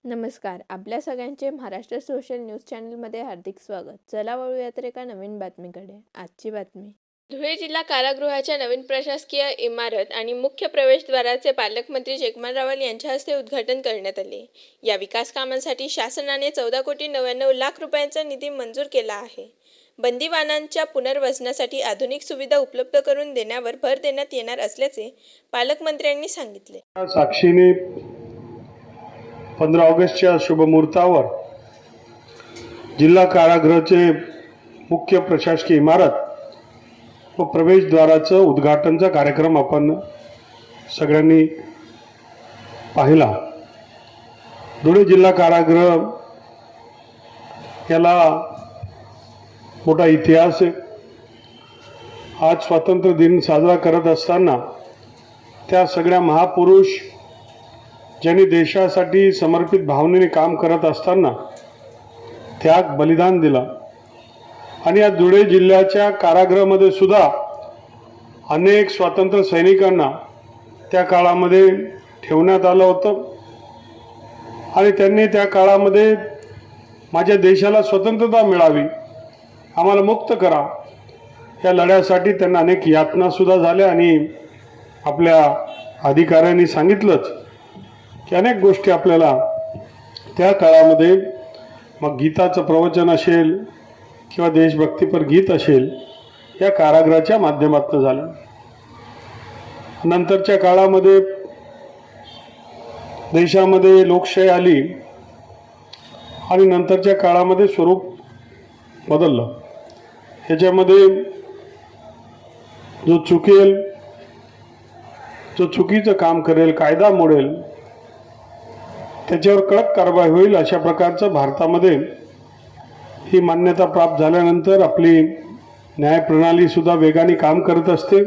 नमस्कार. आपल्या सगळ्यांचे महाराष्ट्र सोशल न्यूज चॅनलमध्ये हार्दिक स्वागत. चला वळूयात एका नवीन बातमीकडे. आजची बातमी. धुळे जिल्हा कारागृहाच्या नवीन प्रशासकीय इमारत आणि मुख्य प्रवेशद्वाराचे पालकमंत्री जगन्नाथ रावल यांच्या हस्ते उद्घाटन करण्यात आले. या विकास कामांसाठी शासनाने 14,99,00,000 रुपयांचा निधी मंजूर केला आहे. बंदिवानांच्या पुनर्वसनासाठी आधुनिक सुविधा उपलब्ध करून देण्यावर भर देण्यात येणार असल्याचे पालकमंत्र्यांनी सांगितले. साक्षीने 15 ऑगस्टच्या शुभमुहूर्तावर जिल्हा कारागृहाचे मुख्य प्रशासकीय इमारत व प्रवेशद्वाराचं उद्घाटनचा कार्यक्रम आपण सगळ्यांनी पाहिला. धुळे जिल्हा कारागृह याला मोठा इतिहास आहे. आज स्वातंत्र्य दिन साजरा करत असताना त्या सगळ्या महापुरुष ज्यांनी देशासाठी समर्पित भावनेने काम करत असताना त्याग बलिदान दिलं आणि या धुळे जिल्ह्याच्या कारागृहामध्ये सुद्धा अनेक स्वातंत्र्य सैनिकांना त्या काळामध्ये ठेवण्यात आलं होतं आणि त्यांनी त्या काळामध्ये माझ्या देशाला स्वतंत्रता मिळावी, आम्हाला मुक्त करा या लढ्यासाठी त्यांना अनेक यातनासुद्धा झाल्या आणि आपल्या अधिकाऱ्यांनी सांगितलंच की अनेक गोष्टी आपल्याला त्या काळामध्ये मग गीताचं प्रवचन असेल किंवा देशभक्तीपर गीत असेल या कारागृहाच्या माध्यमातून झालं. नंतरच्या काळामध्ये देशामध्ये लोकशाही आली आणि नंतरच्या काळामध्ये स्वरूप बदललं. ह्याच्यामध्ये जो चुकेल, जो चुकीचं काम करेल, कायदा मोडेल त्याच्यावर कडक कारवाई होईल अशा प्रकारचं भारतामध्ये ही मान्यता प्राप्त झाल्यानंतर आपली न्यायप्रणालीसुद्धा वेगाने काम करत असते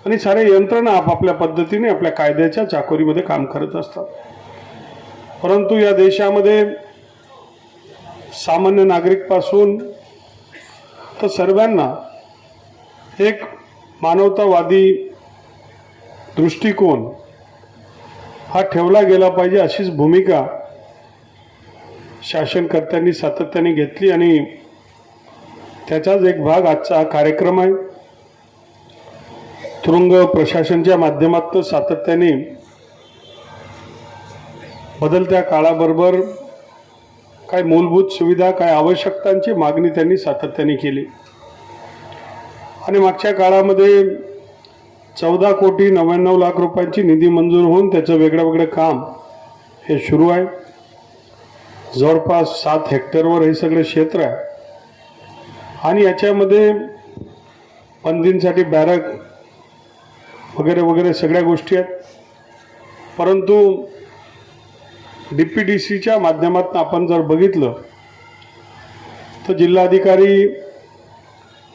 आणि सारे यंत्रणा आपापल्या पद्धतीने आपल्या कायद्याच्या चाकोरीमध्ये काम करत असतात. परंतु या देशामध्ये सामान्य नागरिकपासून तर सर्वांना एक मानवतावादी दृष्टिकोन हा ठेवला गेला पाहिजे अशीच भूमिका शासनकर्त्यांनी सातत्याने घेतली आणि त्याचाच एक भाग आजचा हा कार्यक्रम आहे. तुरुंग प्रशासनाच्या माध्यमातून सातत्याने बदलत्या काळाबरोबर काय मूलभूत सुविधा, काय आवश्यकतांची मागणी त्यांनी सातत्याने केली आणि मागच्या काळामध्ये 14,99,00,000 रुपयांची निधी मंजूर होऊन त्याचं वेगळं काम हे सुरू आहे. जवळपास 7 हेक्टरवर हे सगळे क्षेत्र आहे आणि याच्यामध्ये बंदींसाठी बॅरक वगैरे वगैरे सगळ्या गोष्टी आहेत. परंतु DPDCच्या माध्यमातून आपण जर बघितलं तर जिल्हाधिकारी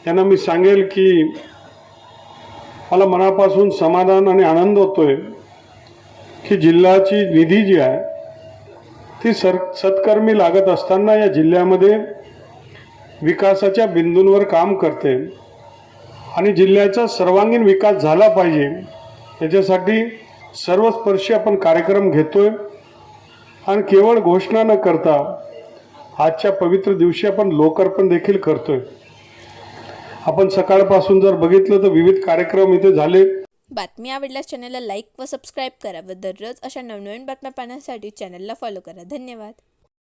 यांना मी सांगेल की मला मनापासून समाधान आणि आनंद होतोय की जिल्ह्याची निधी जी आहे ती सत्कर्मी लागत असताना या जिल्ह्यामध्ये विकासाच्या बिंदूंवर काम करते आणि जिल्ह्याचा सर्वांगीण विकास झाला पाहिजे याच्यासाठी सर्वस्पर्शी आपण कार्यक्रम घेतोय आणि केवळ घोषणा न करता आजच्या पवित्र दिवशी आपण लोकार्पण देखील करतोय. आपण सकाळपासून जर बघितलं तर विविध कार्यक्रम इथे झाले. बातमी आवडल्यास चॅनलला लाईक व सबस्क्राईब करा व दररोज अशा नवनवीन बातम्या पाहण्यासाठी चॅनलला फॉलो करा. धन्यवाद.